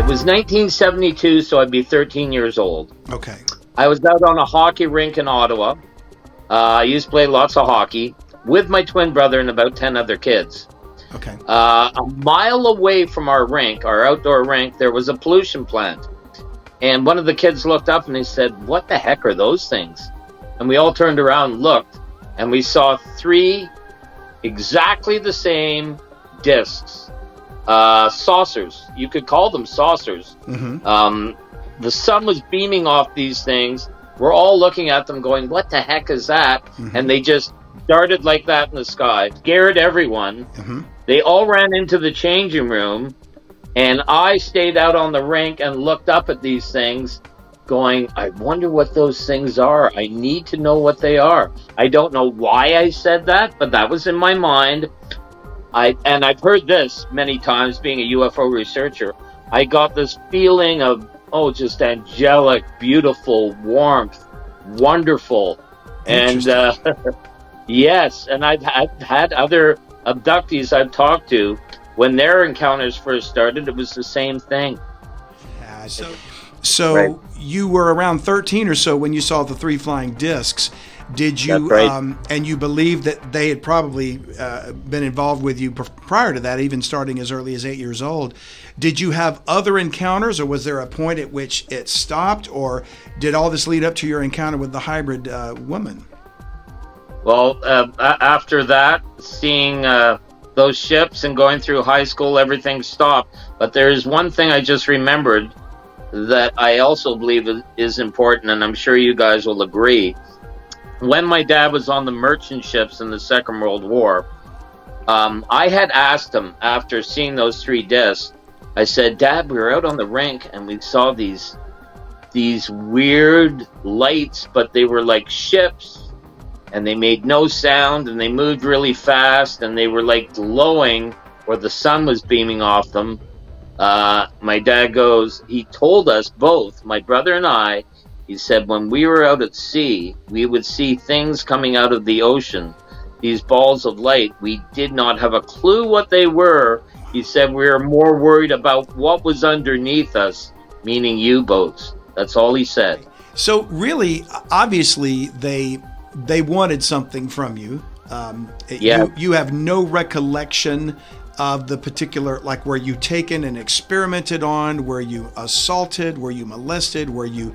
was 1972, so I'd be 13 years old. Okay. I was out on a hockey rink in Ottawa. I used to play lots of hockey with my twin brother and about 10 other kids. Okay. A mile away from our rink, our outdoor rink, there was a pollution plant. And one of the kids looked up and he said, "What the heck are those things?" And we all turned around and looked, and we saw 3 exactly the same discs, saucers. You could call them saucers. Mm-hmm. The sun was beaming off these things. We're all looking at them going, "What the heck is that?" Mm-hmm. And they just darted like that in the sky, scared everyone. Mm-hmm. They all ran into the changing room, and I stayed out on the rink and looked up at these things going, "I wonder what those things are. I need to know what they are." I don't know why I said that, but that was in my mind. And I've heard this many times being a UFO researcher. I got this feeling of, just angelic, beautiful, warmth, wonderful. And yes, and I've had other abductees I've talked to, when their encounters first started, it was the same thing. So Right. You were around 13 or so when you saw the 3 flying discs. Did you, That's right. And you believe that they had probably been involved with you prior to that, even starting as early as 8 years old. Did you have other encounters, or was there a point at which it stopped, or did all this lead up to your encounter with the hybrid woman? Well, after that, seeing those ships and going through high school, everything stopped. But there's one thing I just remembered that I also believe is important, and I'm sure you guys will agree. When my dad was on the merchant ships in the Second World War, I had asked him, after seeing those 3 discs, I said, "Dad, we were out on the rink and we saw these weird lights, but they were like ships, and they made no sound, and they moved really fast, and they were like glowing, or the sun was beaming off them." My dad goes, he told us both, my brother and I, he said, when we were out at sea, we would see things coming out of the ocean, these balls of light. We did not have a clue what they were. He said we were more worried about what was underneath us, meaning U-boats. That's all he said. So really, obviously, they wanted something from you. Yeah. You have no recollection of the particular, like, were you taken and experimented on? Were you assaulted? Were you molested? Were you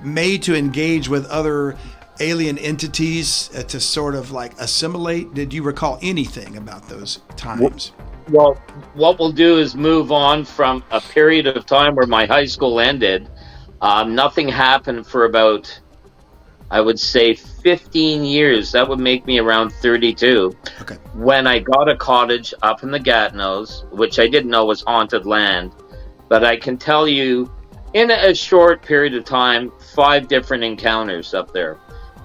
made to engage with other alien entities to sort of like assimilate? Did you recall anything about those times? Well, what we'll do is move on from a period of time where my high school ended. Nothing happened for about, I would say, 15 years. That would make me around 32. Okay. When I got a cottage up in the Gatineaus, which I didn't know was haunted land. But I can tell you, in a short period of time, 5 different encounters up there.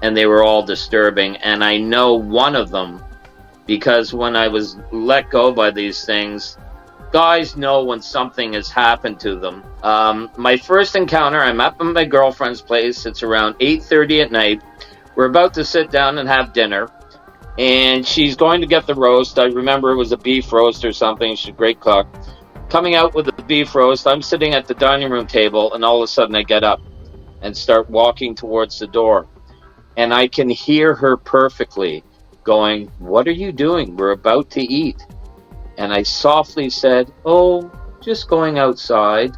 And they were all disturbing. And I know one of them, because when I was let go by these things, guys know when something has happened to them. My first encounter, I'm up at my girlfriend's place. It's around 8:30 at night. We're about to sit down and have dinner, and she's going to get the roast. I remember it was a beef roast or something. She's a great cook. Coming out with the beef roast, I'm sitting at the dining room table, and all of a sudden I get up and start walking towards the door. And I can hear her perfectly going, "What are you doing? We're about to eat." And I softly said, "Oh, just going outside."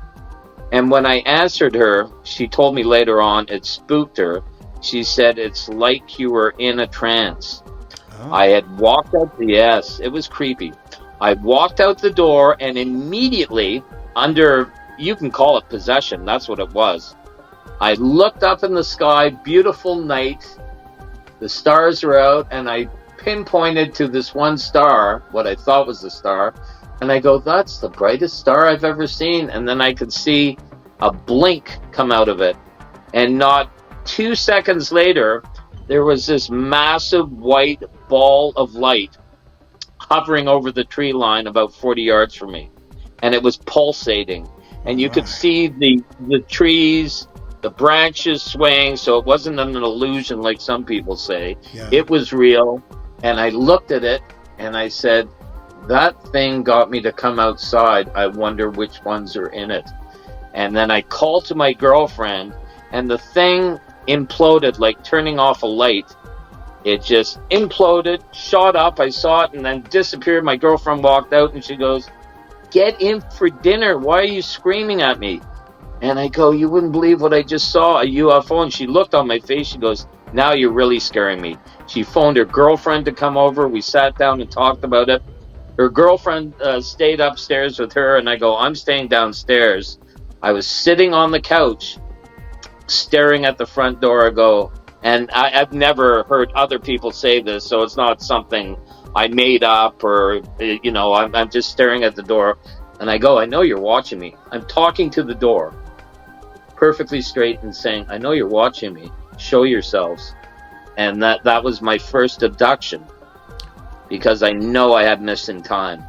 And when I answered her, she told me later on it spooked her. She said, "It's like you were in a trance." Oh. I had walked out. Yes, it was creepy. I walked out the door, and immediately, under, you can call it possession, that's what it was, I looked up in the sky, beautiful night, the stars are out, and I pinpointed to this one star, what I thought was a star, and I go, "That's the brightest star I've ever seen." And then I could see a blink come out of it, and not 2 seconds later, there was this massive white ball of light hovering over the tree line about 40 yards from me, and it was pulsating, and you could see the trees, the branches swaying, so it wasn't an illusion like some people say. Yeah. It was real. And I looked at it and I said, "That thing got me to come outside. I wonder which ones are in it." And then I called to my girlfriend, and the thing imploded like turning off a light. It just imploded, shot up. I saw it and then disappeared. My girlfriend walked out and she goes, "Get in for dinner. Why are you screaming at me?" And I go, "You wouldn't believe what I just saw, a UFO." And she looked on my face. She goes, "Now you're really scaring me." She phoned her girlfriend to come over. We sat down and talked about it. Her girlfriend stayed upstairs with her, and I go, "I'm staying downstairs." I was sitting on the couch, staring at the front door. I go, and I've never heard other people say this, so it's not something I made up or, I'm just staring at the door. And I go, "I know you're watching me." I'm talking to the door perfectly straight and saying, "I know you're watching me. Show yourselves." And that was my first abduction, because I know I had missing time.